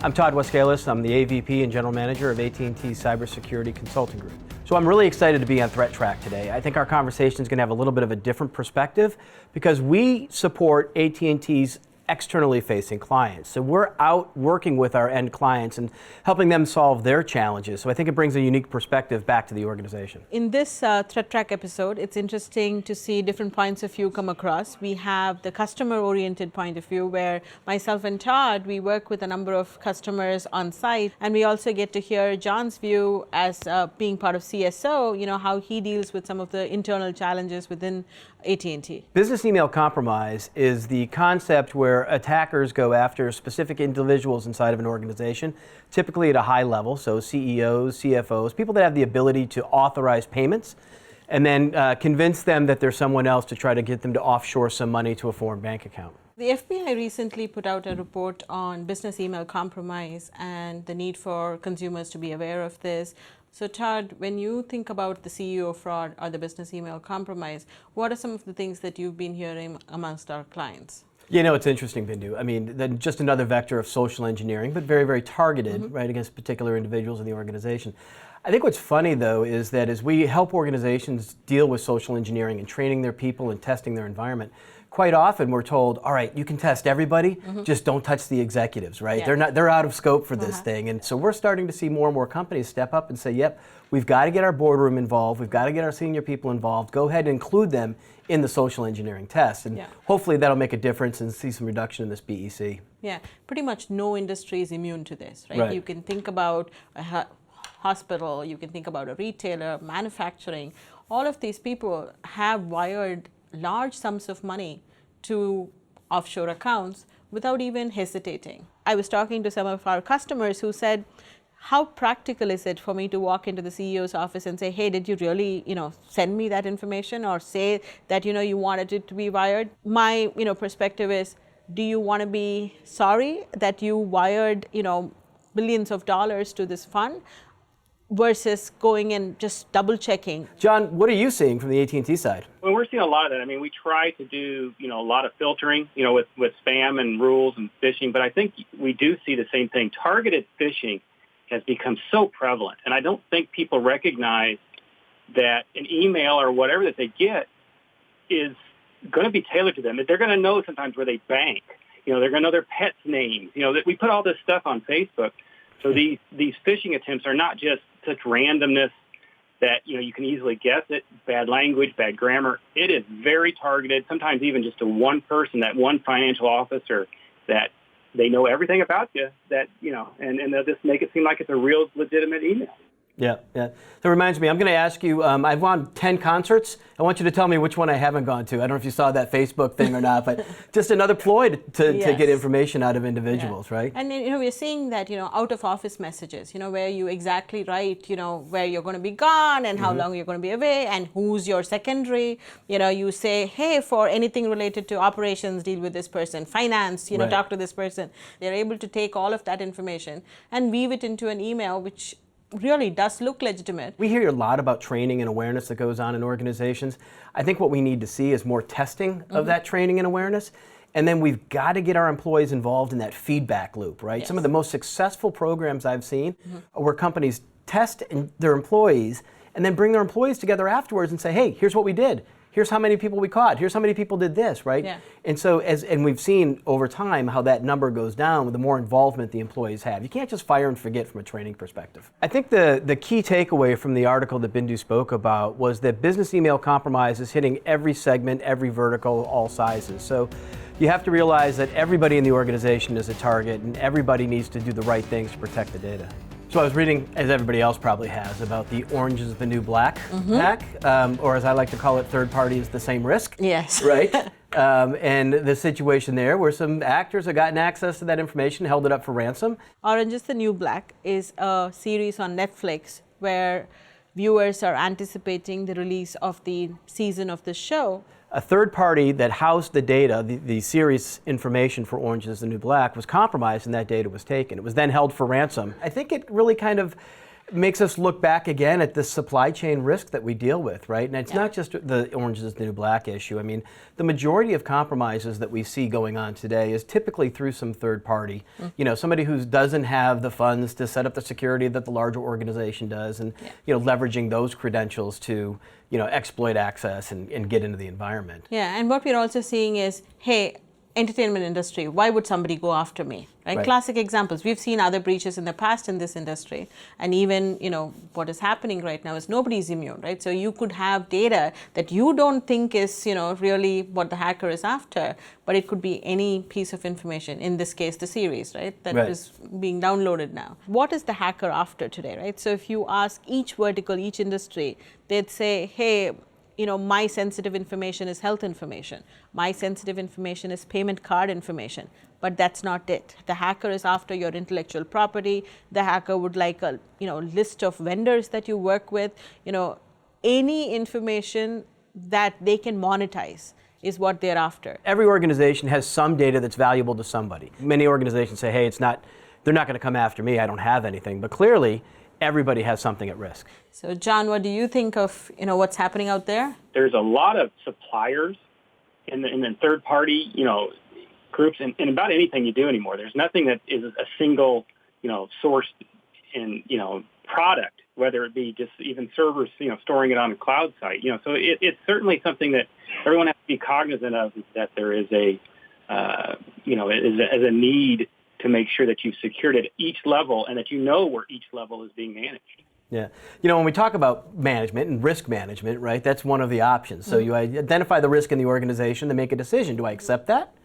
I'm Todd Waskelis. I'm the AVP and General Manager of AT&T Cybersecurity Consulting Group. So I'm really excited to be on Threat Track today. I think our conversation is going to have a little bit of a different perspective because we support AT&T's externally facing clients. So we're out working with our end clients and helping them solve their challenges. So I think it brings a unique perspective back to the organization. In this Threat Track episode, it's interesting to see different points of view come across. We have the customer-oriented point of view where myself and Todd, we work with a number of customers on site, and we also get to hear John's view as being part of CSO, how he deals with some of the internal challenges within AT&T. Business email compromise is the concept where attackers go after specific individuals inside of an organization, typically at a high level, so CEOs, CFOs, people that have the ability to authorize payments, and then convince them that there's someone else to try to get them to offshore some money to a foreign bank account. The FBI recently put out a report on business email compromise and the need for consumers to be aware of this. So Todd, when you think about the CEO fraud or the business email compromise, what are some of the things that you've been hearing amongst our clients? It's interesting, Bindu. I mean, just another vector of social engineering, but very, very targeted, right, against particular individuals in the organization. I think what's funny, though, is that as we help organizations deal with social engineering and training their people and testing their environment, quite often we're told, all right, you can test everybody, just don't touch the executives, right? Yeah. They're out of scope for this thing. And so we're starting to see more and more companies step up and say, yep, we've got to get our boardroom involved, we've got to get our senior people involved, go ahead and include them in the social engineering test. And hopefully that'll make a difference and see some reduction in this BEC. Yeah, pretty much no industry is immune to this, right? You can think about a hospital, you can think about a retailer, manufacturing. All of these people have wired large sums of money to offshore accounts without even hesitating. I was talking to some of our customers who said, how practical is it for me to walk into the CEO's office and say, hey, did you really, send me that information, or say that, you wanted it to be wired? My, perspective is, do you want to be sorry that you wired, billions of dollars to this fund, versus going and just double checking? John, what are you seeing from the AT&T side? Well, we're seeing a lot of that. I mean, we try to do, a lot of filtering, with spam and rules and phishing, but I think we do see the same thing. Targeted phishing has become so prevalent, and I don't think people recognize that an email or whatever that they get is going to be tailored to them. That they're going to know sometimes where they bank. They're going to know their pets' names. That we put all this stuff on Facebook. So these phishing attempts are not just such randomness that, you can easily guess it, bad language, bad grammar. It is very targeted, sometimes even just to one person, that one financial officer that they know everything about you, that, and they'll just make it seem like it's a real legitimate email. Yeah. So it reminds me, I'm going to ask you, I've gone 10 concerts. I want you to tell me which one I haven't gone to. I don't know if you saw that Facebook thing or not, but just another ploy to get information out of individuals, right? And we're seeing that, out of office messages, where you exactly write, where you're going to be gone and how long you're going to be away and who's your secondary. You say, hey, for anything related to operations, deal with this person. Finance, talk to this person. They're able to take all of that information and weave it into an email, which really does look legitimate. We hear a lot about training and awareness that goes on in organizations. I think what we need to see is more testing of that training and awareness. And then we've got to get our employees involved in that feedback loop, right? Yes. Some of the most successful programs I've seen are where companies test their employees and then bring their employees together afterwards and say, hey, here's what we did. Here's how many people we caught. Here's how many people did this, right? Yeah. And so, and we've seen over time how that number goes down with the more involvement the employees have. You can't just fire and forget from a training perspective. I think the key takeaway from the article that Bindu spoke about was that business email compromise is hitting every segment, every vertical, all sizes. So you have to realize that everybody in the organization is a target and everybody needs to do the right things to protect the data. So I was reading, as everybody else probably has, about the orange is the new black hack, or as I like to call it, third party is the same risk. Yes. Right? And the situation there where some actors have gotten access to that information, held it up for ransom. Orange is the New Black is a series on Netflix where viewers are anticipating the release of the season of the show. A third party that housed the data, the series information for Orange is the New Black, was compromised and that data was taken. It was then held for ransom. I think it really kind of makes us look back again at the supply chain risk that we deal with, right? And it's not just the orange is the new black issue. I mean, the majority of compromises that we see going on today is typically through some third party. You know, somebody who doesn't have the funds to set up the security that the larger organization does, and you know, leveraging those credentials to, you know, exploit access and get into the environment. Yeah, and what we're also seeing is, hey, entertainment industry, why would somebody go after me? Right? Classic examples. We've seen other breaches in the past in this industry, and even, you know, what is happening right now is nobody's immune, right? So you could have data that you don't think is, you know, really what the hacker is after, but it could be any piece of information. In this case, the series, right, that is being downloaded now. What is the hacker after today, right? So if you ask each vertical, each industry, they'd say, hey, you know, my sensitive information is health information. My sensitive information is payment card information. But that's not it. The hacker is after your intellectual property. The hacker would like a, you know, list of vendors that you work with. You know, any information that they can monetize is what they're after. Every organization has some data that's valuable to somebody. Many organizations say, hey, they're not going to come after me. I don't have anything. But clearly, everybody has something at risk. So, John, what do you think of, you know, what's happening out there? There's a lot of suppliers in the third party, you know, groups and about anything you do anymore. There's nothing that is a single, you know, source in, you know, product, whether it be just even servers, you know, storing it on a cloud site. You know, so it's certainly something that everyone has to be cognizant of, that there is a, you know, as a need to make sure that you've secured it at each level and that you know where each level is being managed. Yeah. You know, when we talk about management and risk management, right, that's one of the options. So you identify the risk in the organization to make a decision. Do I accept that?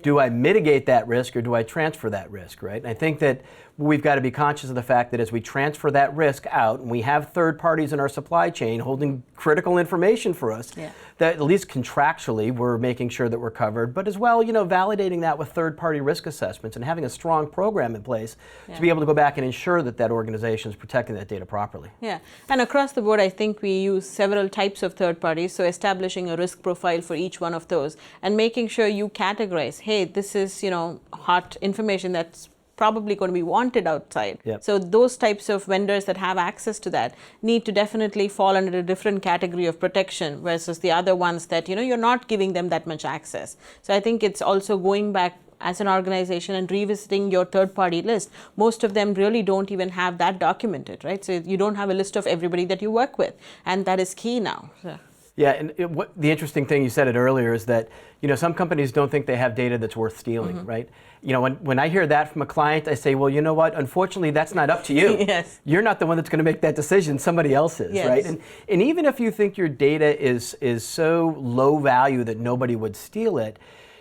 Do I mitigate that risk, or do I transfer that risk, right? And I think that we've got to be conscious of the fact that as we transfer that risk out, and we have third parties in our supply chain holding critical information for us, that at least contractually we're making sure that we're covered, but as well, you know, validating that with third-party risk assessments and having a strong program in place to be able to go back and ensure that that organization is protecting that data properly. Yeah, and across the board, I think we use several types of third parties, so establishing a risk profile for each one of those and making sure you categorize, hey, this is, you know, hot information that's probably going to be wanted outside. So those types of vendors that have access to that need to definitely fall under a different category of protection versus the other ones that, you know, you're not giving them that much access. So I think it's also going back as an organization and revisiting your third-party list. Most of them really don't even have that documented, right? So you don't have a list of everybody that you work with, and that is key now. So. Yeah, and the interesting thing, you said it earlier, is that, you know, some companies don't think they have data that's worth stealing, right? You know, when I hear that from a client, I say, well, you know what? Unfortunately, that's not up to you. You're not the one that's going to make that decision. Somebody else is, right? And even if you think your data is so low value that nobody would steal it,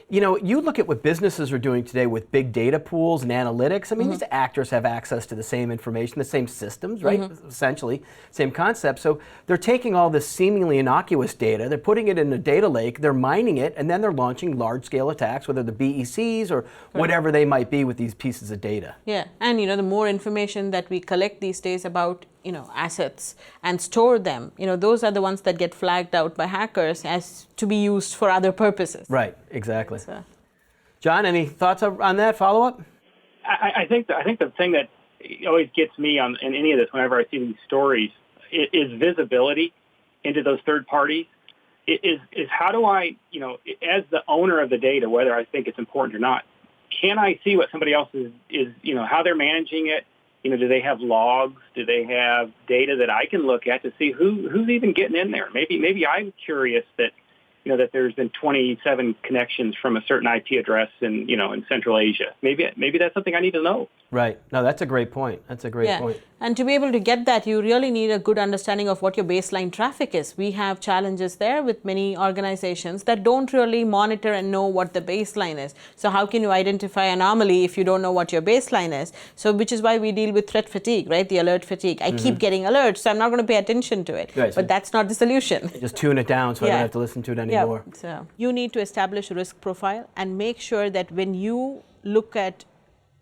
you know, you look at what businesses are doing today with big data pools and analytics. I mean, these actors have access to the same information, the same systems, right? Essentially, same concept. So they're taking all this seemingly innocuous data, they're putting it in a data lake, they're mining it, and then they're launching large-scale attacks, whether the BECs or whatever they might be with these pieces of data. Yeah, and you know, the more information that we collect these days about, you know, assets and store them, you know, those are the ones that get flagged out by hackers as to be used for other purposes. Right, exactly. So. John, any thoughts on that follow-up? I think the thing that always gets me in any of this whenever I see these stories is visibility into those third parties. Is how do I, you know, as the owner of the data, whether I think it's important or not, can I see what somebody else is you know, how they're managing it? You know, do they have logs? Do they have data that I can look at to see who's even getting in there? Maybe I'm curious that, you know, that there's been 27 connections from a certain IP address in, you know, in Central Asia. Maybe that's something I need to know. Right. No, that's a great point. That's a great point. And to be able to get that, you really need a good understanding of what your baseline traffic is. We have challenges there with many organizations that don't really monitor and know what the baseline is. So how can you identify anomaly if you don't know what your baseline is? So which is why we deal with threat fatigue, right? The alert fatigue. I keep getting alerts, so I'm not going to pay attention to it. Right, but that's not the solution. Just tune it down so I don't have to listen to it anymore. So you need to establish a risk profile and make sure that when you look at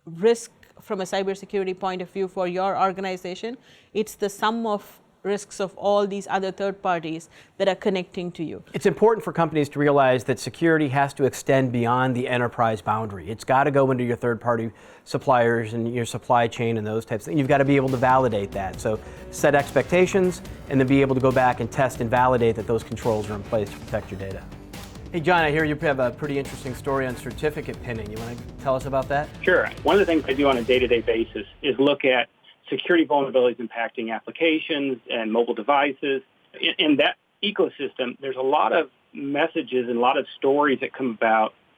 risk from a cybersecurity point of view for your organization, it's the sum of risks of all these other third parties that are connecting to you. It's important for companies to realize that security has to extend beyond the enterprise boundary. It's got to go into your third-party suppliers and your supply chain and those types of things. You've got to be able to validate that. So set expectations and then be able to go back and test and validate that those controls are in place to protect your data. Hey John, I hear you have a pretty interesting story on certificate pinning. You want to tell us about that? Sure. One of the things I do on a day-to-day basis is look at security vulnerabilities impacting applications and mobile devices. In that ecosystem, there's a lot of messages and a lot of stories that come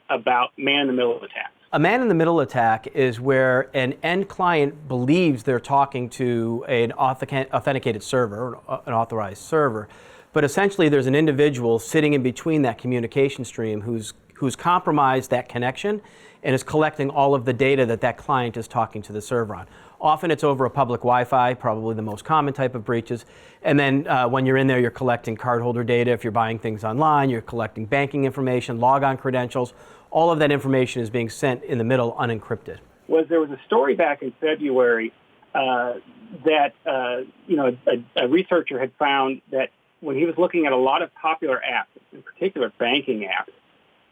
about man-in-the-middle attacks. A man-in-the-middle attack is where an end client believes they're talking to an authenticated server, an authorized server, but essentially there's an individual sitting in between that communication stream who's compromised that connection and is collecting all of the data that client is talking to the server on. Often it's over a public Wi-Fi, probably the most common type of breaches. And then when you're in there, you're collecting cardholder data. If you're buying things online, you're collecting banking information, logon credentials. All of that information is being sent in the middle unencrypted. There was a story back in February that a researcher had found that when he was looking at a lot of popular apps, in particular banking apps,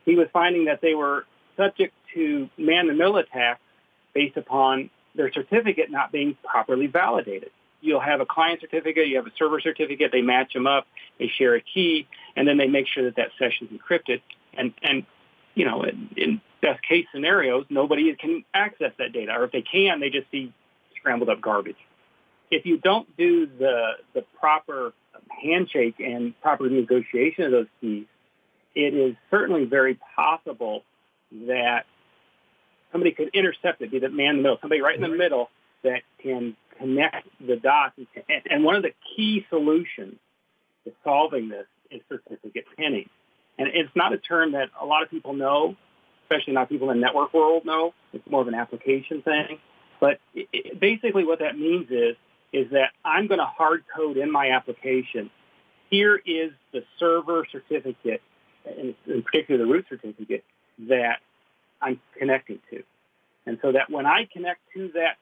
he was finding that they were subject to man-in-the-middle attacks based upon their certificate not being properly validated. You'll have a client certificate, you have a server certificate, they match them up, they share a key, and then they make sure that session's encrypted. And in best case scenarios, nobody can access that data, or if they can, they just see scrambled up garbage. If you don't do the proper handshake and proper negotiation of those keys, it is certainly very possible that somebody could intercept it, be that man in the middle, somebody right in the middle that can connect the dots. And one of the key solutions to solving this is certificate pinning. And it's not a term that a lot of people know, especially not people in the network world know. It's more of an application thing. But basically what that means is that I'm going to hard code in my application, here is the server certificate, in particular the root certificate, that I'm connecting to. And so that when I connect to that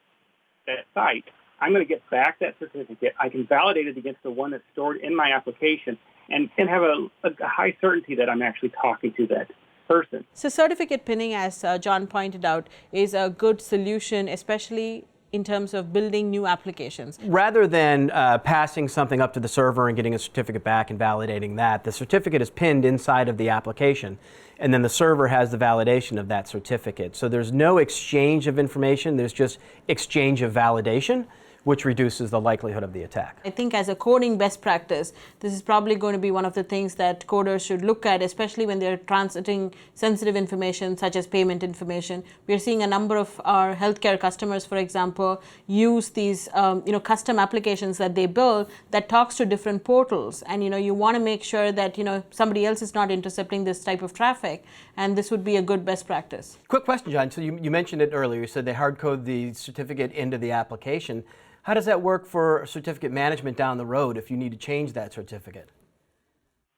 site, I'm going to get back that certificate. I can validate it against the one that's stored in my application and have a high certainty that I'm actually talking to that person. So certificate pinning, as John pointed out, is a good solution, especially in terms of building new applications. Rather than passing something up to the server and getting a certificate back and validating that, the certificate is pinned inside of the application, and then the server has the validation of that certificate. So there's no exchange of information, there's just exchange of validation, which reduces the likelihood of the attack. I think as a coding best practice, this is probably going to be one of the things that coders should look at, especially when they're transiting sensitive information such as payment information. We're seeing a number of our healthcare customers, for example, use these custom applications that they build that talks to different portals. And you want to make sure that somebody else is not intercepting this type of traffic, and this would be a good best practice. Quick question, John. So you mentioned it earlier. You said they hard code the certificate into the application. How does that work for certificate management down the road if you need to change that certificate?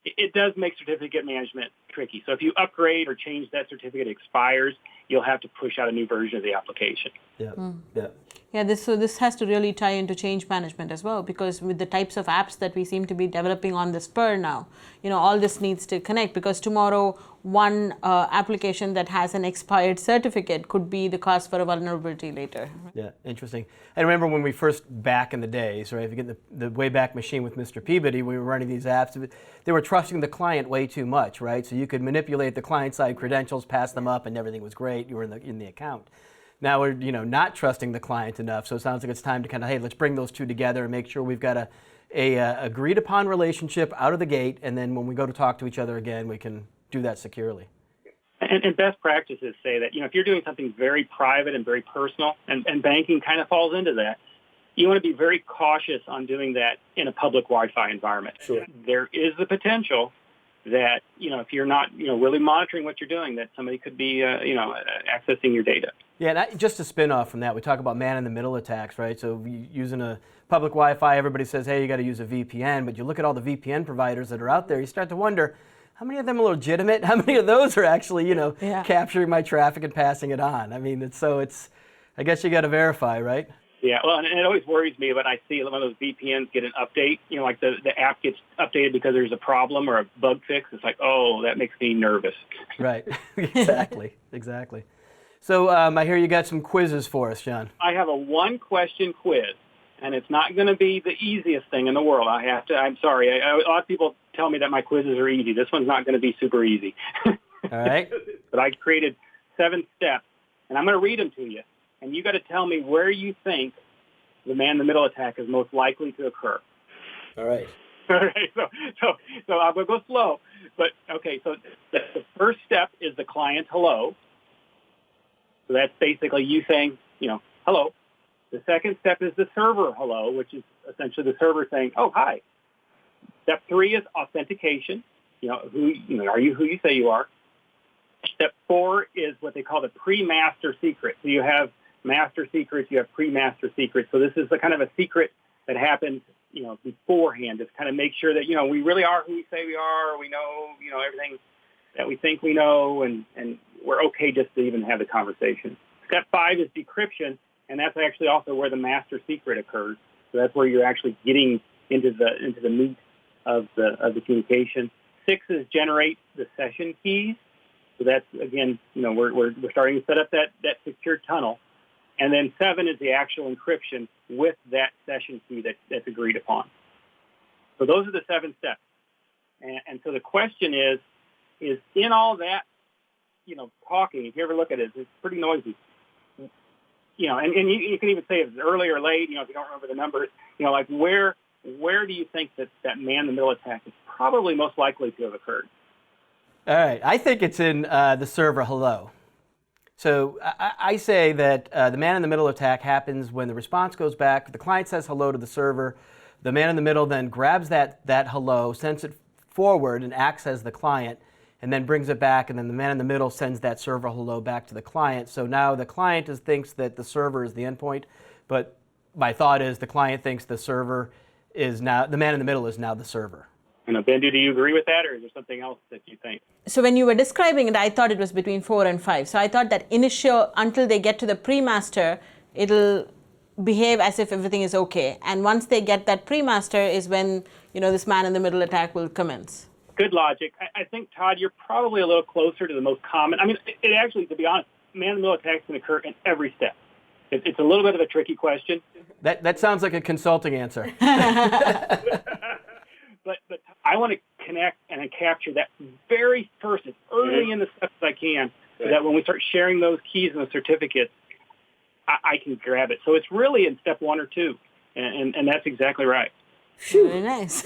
It does make certificate management tricky. So if you upgrade or change that certificate expires, you'll have to push out a new version of the application. Yeah, this has to really tie into change management as well, because with the types of apps that we seem to be developing on the spur now, all this needs to connect, because tomorrow one application that has an expired certificate could be the cause for a vulnerability later. Yeah, interesting. I remember when we first, back in the days, right, if you get the Wayback Machine with Mr. Peabody, we were running these apps, they were trusting the client way too much, right? So you could manipulate the client-side credentials, pass them up, and everything was great. You were in the account. Now we're not trusting the client enough, so it sounds like it's time to kind of, hey, let's bring those two together and make sure we've got a agreed upon relationship out of the gate, and then when we go to talk to each other again, we can do that securely. And best practices say that if you're doing something very private and very personal, and banking kind of falls into that, you want to be very cautious on doing that in a public Wi-Fi environment. Sure. There is the potential that if you're not really monitoring what you're doing, that somebody could be accessing your data. Yeah, and just a spin-off from that, we talk about man-in-the-middle attacks, right? So using a public Wi-Fi, everybody says, hey, you got to use a VPN, but you look at all the VPN providers that are out there, you start to wonder, how many of them are legitimate? How many of those are actually, capturing my traffic and passing it on? I mean, I guess you got to verify, right? Yeah, well, and it always worries me when I see one of those VPNs get an update, like the app gets updated because there's a problem or a bug fix. It's like, oh, that makes me nervous. Right, exactly. So I hear you got some quizzes for us, John. I have a one-question quiz, and it's not going to be the easiest thing in the world. I'm sorry. A lot of people tell me that my quizzes are easy. This one's not going to be super easy. All right. But I created 7 steps, and I'm going to read them to you. And you got to tell me where you think the man-in-the-middle attack is most likely to occur. All right. All right. So I'm going to go slow. But, okay, so the first step is the client hello. So that's basically you saying, hello. The second step is the server hello, which is essentially the server saying, oh, hi. Step 3 is authentication. Are you who you say you are? Step 4 is what they call the pre-master secret. So you have master secrets, you have pre-master secrets. So this is the kind of a secret that happens, beforehand, to kind of make sure that, we really are who we say we are. We know, everything that we think we know, and we're okay just to even have the conversation. Step 5 is decryption, and that's actually also where the master secret occurs. So that's where you're actually getting into the meat of the communication. 6 is generate the session keys. So that's, again, we're starting to set up that secure tunnel. And then 7 is the actual encryption with that session key that's agreed upon. So those are the 7 steps. And so the question is in all that, talking, if you ever look at it, it's pretty noisy. And you can even say if it's early or late, if you don't remember the numbers, like where do you think that man-in-the-middle attack is probably most likely to have occurred? All right, I think it's in the server hello. So I say that the man-in-the-middle attack happens when the response goes back, the client says hello to the server, the man-in-the-middle then grabs that hello, sends it forward and acts as the client, and then brings it back, and then the man-in-the-middle sends that server hello back to the client. So now the client thinks that the server is the endpoint, but my thought is the client thinks the server is now, the man-in-the-middle is now the server. Bindu, do you agree with that, or is there something else that you think? So when you were describing it, I thought it was between 4 and 5. So I thought that until they get to the pre-master, it'll behave as if everything is okay. And once they get that pre-master is when, this man-in-the-middle attack will commence. Good logic. I think, Todd, you're probably a little closer to the most common. I mean, it actually, to be honest, man-in-the-middle attacks can occur in every step. It's a little bit of a tricky question. That sounds like a consulting answer. But I want to connect and capture that very first, as early in the steps as I can, so that when we start sharing those keys and the certificates, I can grab it. So it's really in step 1 or 2, and that's exactly right. Very nice.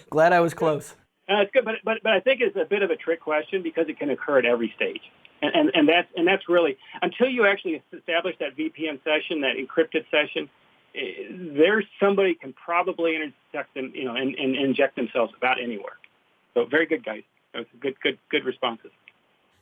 Glad I was close. It's good, but I think it's a bit of a trick question because it can occur at every stage, and that's really, until you actually establish that VPN session, that encrypted session, there's somebody can probably intersect them, and inject themselves about anywhere. So very good, guys. That was good responses.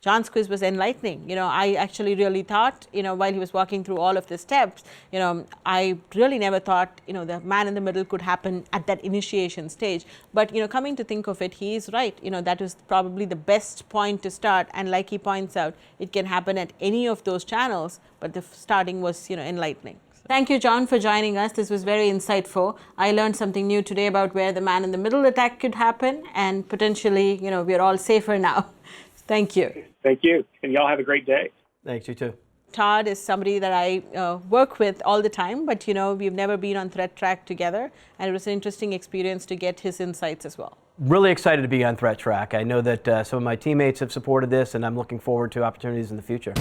John's quiz was enlightening. I actually really thought, while he was walking through all of the steps, I really never thought, the man-in-the-middle could happen at that initiation stage. But, coming to think of it, he is right. That was probably the best point to start. And like he points out, it can happen at any of those channels, but the starting was, enlightening. Thank you, John, for joining us. This was very insightful. I learned something new today about where the man-in-the-middle attack could happen, and potentially, we're all safer now. Thank you. Thank you. And y'all have a great day. Thanks, you too. Todd is somebody that I work with all the time, but we've never been on Threat Track together, and it was an interesting experience to get his insights as well. Really excited to be on Threat Track. I know that some of my teammates have supported this, and I'm looking forward to opportunities in the future.